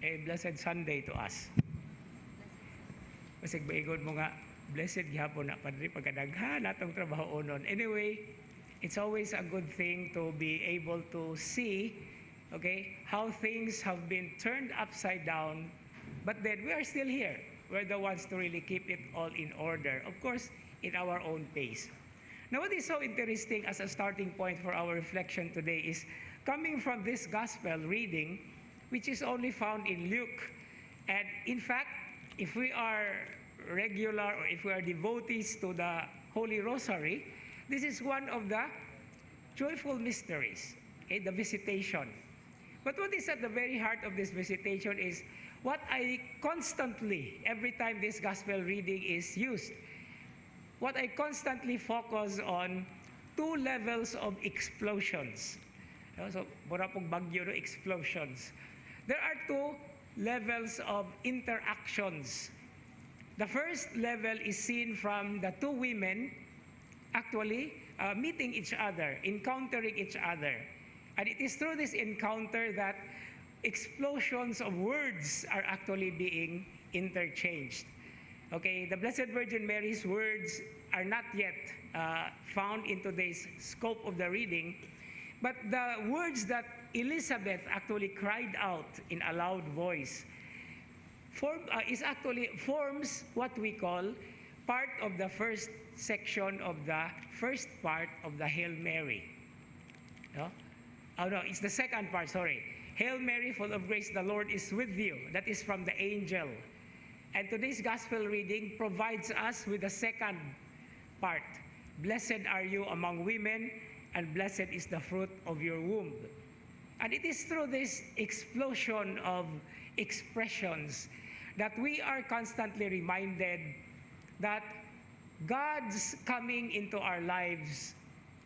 a blessed Sunday to us. Kasi baigon mo nga, blessed gihapon na Padre pagkadaghan atong trabaho onon. Anyway, it's always a good thing to be able to see, okay, how things have been turned upside down, but then we are still here. We're the ones to really keep it all in order, of course, in our own pace. Now, what is so interesting as a starting point for our reflection today is coming from this gospel reading, which is only found in Luke. And in fact, if we are regular or if we are devotees to the Holy Rosary, this is one of the joyful mysteries, okay, the visitation. But what is at the very heart of this visitation is what I constantly, every time this gospel reading is used, what I constantly focus on, two levels of explosions. So, mura pong bagyo no, explosions. There are two levels of interactions. The first level is seen from the two women actually meeting each other, encountering each other. And it is through this encounter that explosions of words are actually being interchanged. Okay, the Blessed Virgin Mary's words are not yet found in today's scope of the reading, but the words that Elizabeth actually cried out in a loud voice forms what we call part of the first section of the first part of the Hail Mary. No? Oh no, it's the second part, sorry. Hail Mary, full of grace, the Lord is with you. That is from the angel. And today's gospel reading provides us with the second part. Blessed are you among women, and blessed is the fruit of your womb. And it is through this explosion of expressions that we are constantly reminded that God's coming into our lives,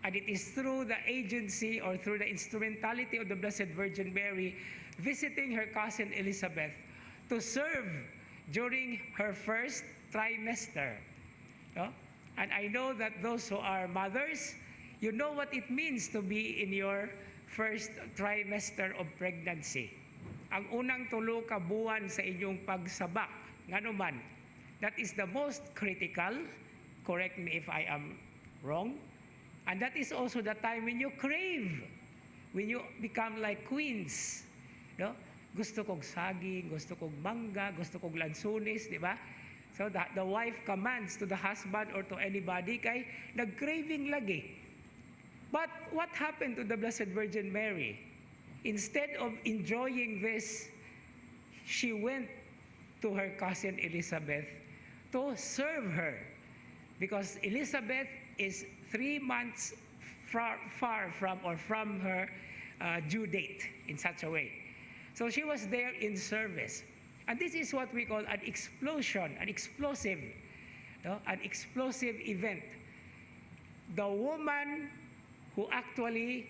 and it is through the agency or through the instrumentality of the Blessed Virgin Mary visiting her cousin Elizabeth to serve during her first trimester. No? And I know that those who are mothers, you know what it means to be in your first trimester of pregnancy. Ang unang tulo ka buwan sa inyong pagsabak, nganuman, that is the most critical, correct me if I am wrong, and that is also the time when you crave, when you become like queens, no? Gusto kong saging, gusto kong mangga, gusto kong lansunis, di ba? So the wife commands to the husband or to anybody kay nag-craving lagi. But what happened to the Blessed Virgin Mary? Instead of enjoying this, she went to her cousin Elizabeth to serve her. Because Elizabeth is 3 months far from her due date in such a way. So she was there in service. And this is what we call an explosion, an explosive event. The woman who actually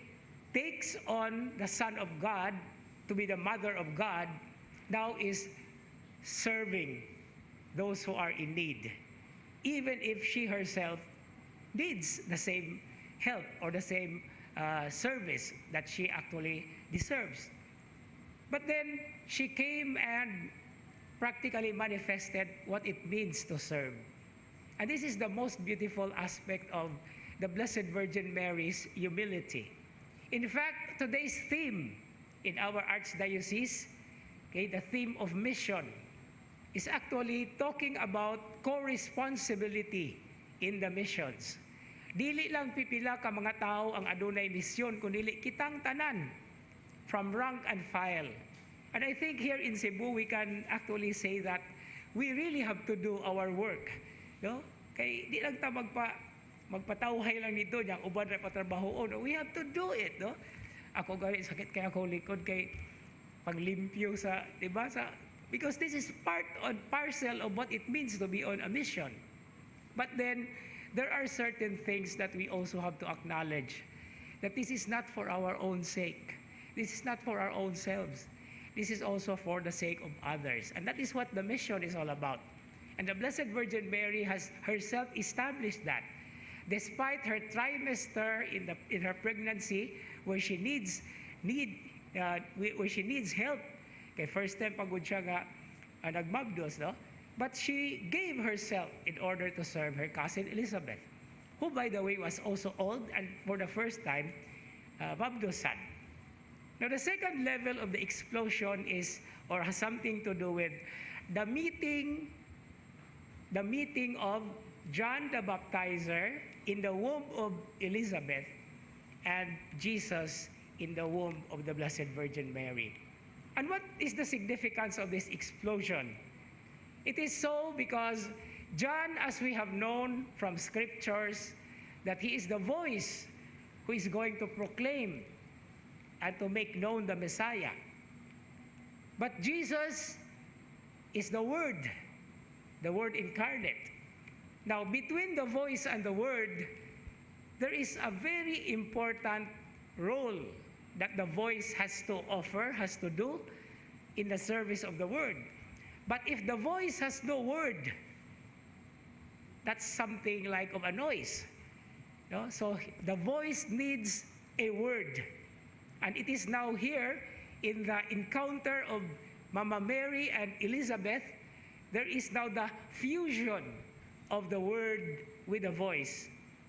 takes on the Son of God to be the Mother of God now is serving those who are in need, even if she herself needs the same help or the same service that she actually deserves. But then she came and practically manifested what it means to serve. And this is the most beautiful aspect of the Blessed Virgin Mary's humility. In fact, today's theme in our Archdiocese, okay, the theme of mission, is actually talking about co-responsibility in the missions. Dili lang pipila ka mga tao ang adunay misyon, kundi kitang tanan, from rank and file. And I think here in Cebu, we can actually say that we really have to do our work. No? Kay di lang ta magpatawhay lang dito, yang uban na patrabaho. No? We have to do it. No? Ako gani sakit kaya ako likod kay paglimpyo sa, di ba? Because this is part and parcel of what it means to be on a mission. But then, there are certain things that we also have to acknowledge. That this is not for our own sake. This is not for our own selves. This is also for the sake of others. And that is what the mission is all about. And the Blessed Virgin Mary has herself established that. Despite her trimester in her pregnancy, where she needs help Kay first time pagod siya nga nagmabdos, no? But she gave herself in order to serve her cousin Elizabeth, who by the way was also old and for the first time mabdosan. Now the second level of the explosion is, or has something to do with the meeting of John the Baptizer in the womb of Elizabeth and Jesus in the womb of the Blessed Virgin Mary. And what is the significance of this explosion? It is so because John, as we have known from scriptures, that he is the voice who is going to proclaim and to make known the Messiah. But Jesus is the Word incarnate. Now, between the voice and the Word, there is a very important role that the voice has to offer, has to do in the service of the Word. But if the voice has no word, that's something like of a noise. No? So the voice needs a word. And it is now here in the encounter of Mama Mary and Elizabeth, there is now the fusion of the word with the voice,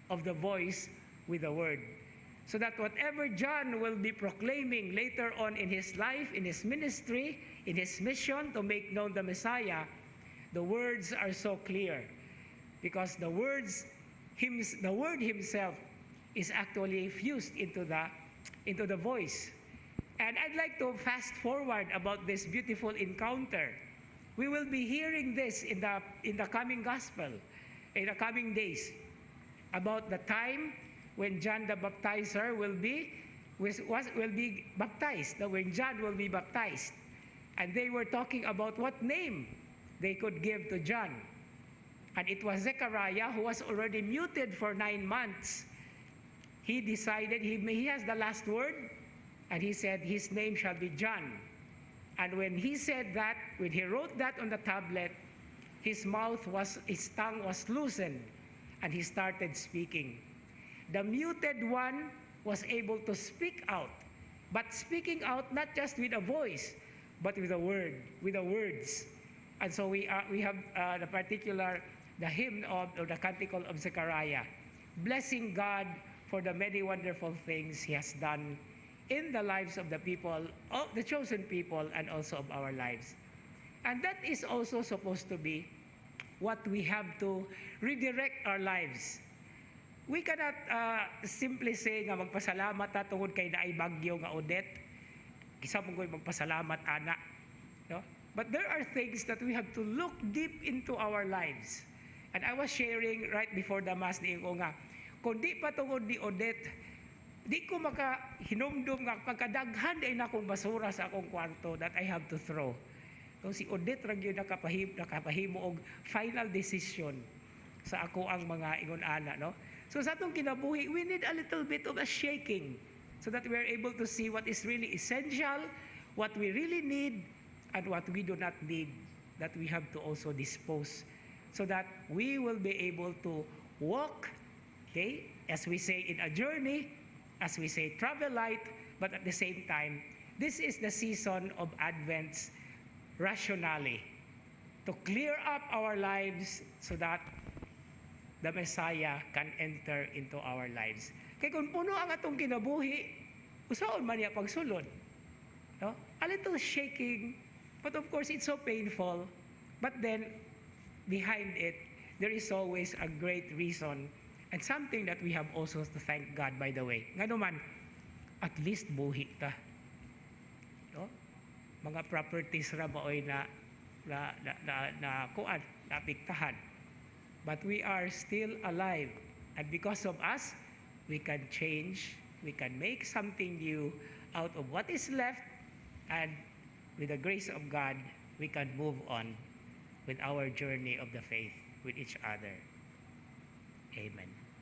of the voice with the word. So that whatever John will be proclaiming later on in his life, in his ministry, in his mission to make known the Messiah, the words are so clear. Because the word himself is actually fused into the voice. And I'd like to fast forward about this beautiful encounter. We will be hearing this in the coming gospel, in the coming days, about the time when John the Baptizer will be baptized, when John will be baptized. And they were talking about what name they could give to John. And it was Zechariah, who was already muted for 9 months. He decided, he has the last word, and he said his name shall be John. And when he said that, when he wrote that on the tablet, his tongue was loosened, and he started speaking. The muted one was able to speak out, but speaking out not just with a voice, but with a word, with the words. And so we have the hymn or the canticle of Zechariah, blessing God for the many wonderful things He has done in the lives of the people, of the chosen people, and also of our lives. And that is also supposed to be what we have to redirect our lives. We cannot simply say nga magpasalamat ta tungod kay naay bagyo nga Odette. Isa mong ko'y magpasalamat, ana. No? But there are things that we have to look deep into our lives. And I was sharing right before the Mass ni ko nga, kung di pa tungod ni Odette, di ko makahinumdum nga pagkadaghan ay na akong basura sa akong kwarto that I have to throw. So, si Odette rag yun nakapahimo og final decision sa ako ang mga ingon-ana. No? So sa atong kinabuhi, we need a little bit of a shaking so that we are able to see what is really essential, what we really need, and what we do not need, that we have to also dispose so that we will be able to walk, okay, as we say in a journey, as we say travel light, but at the same time, this is the season of Advent rationally, to clear up our lives so that the Messiah can enter into our lives. Kaya kung puno ang atong kinabuhi, usaon man niya pagsulod. No? A little shaking, but of course it's so painful. But then, behind it, there is always a great reason and something that we have also to thank God, by the way. Nga naman, at least buhi ta. No? Mga properties ra baoy na kuan, napiktahan. But we are still alive. And because of us, we can change, we can make something new out of what is left, and with the grace of God, we can move on with our journey of the faith with each other. Amen.